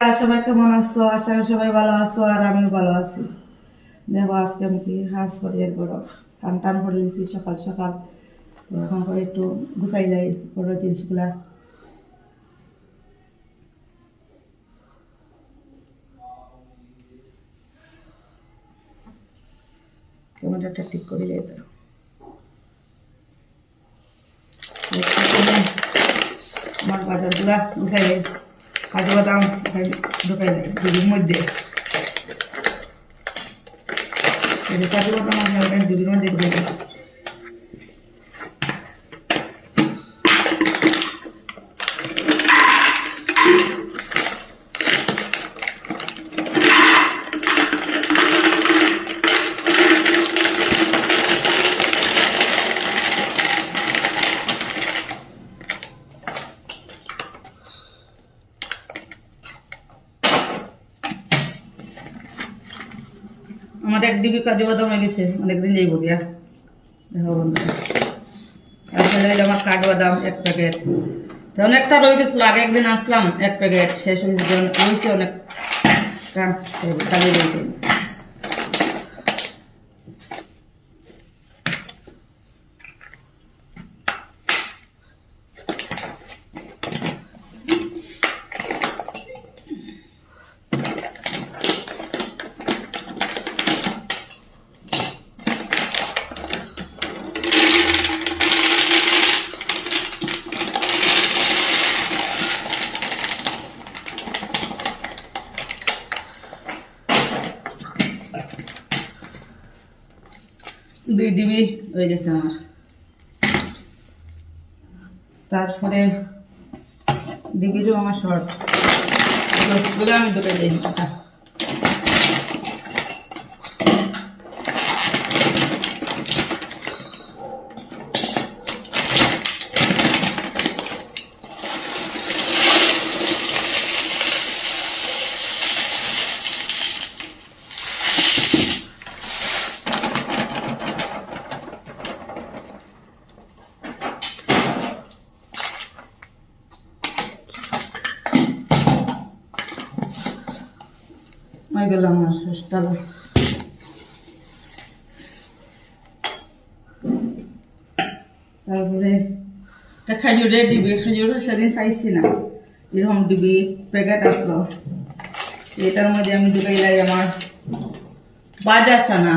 সবাই কেমন আছো? আশা করি সবাই ভালো আছো, আর আমিও ভালো আছি। দেখো আজকে আমি কি কাজ করি, এরপর স্নান টান করে দিয়েছি সকাল সকাল। তো এখন করে একটু গুছাই যাই বড় জিনিসগুলা। ক্যামেরাটা ঠিক করে যাই তো। আমার বাজারগুলা গুছাই যাই, কাজু বাদাম ঢুকাই যাই দুধের মধ্যে। কাজু বাদাম আমি দুধের মধ্যে ঢুকাই যাই। আমার 1 ডিবি কাজু বাদাম হয়ে গেছে, অনেকদিন যাইব দিয়া। দেখো বন্ধু, তারপরে হইলো আমার কাজু বাদাম 1 প্যাকেট। তো অনেকটা রয়ে গেছিল, আগে একদিন আসলাম 1 প্যাকেট শেষ হয়েছে অনেক কাজে রয়েছে। দুই ডিবি হয়ে গেছে আমার। তারপরে ডিবিরও আমার শর্ট, আমি দুটো দিই। হয়ে গেল আমার ডালা। তারপরে একটা খেজুরের ডিবি, খেজুর সেদিন খাইছি না, এরকম ডিবি প্যাকেট আসলো। এটার মধ্যে আমি ঢুকাইলাই আমার বাজা ছানা।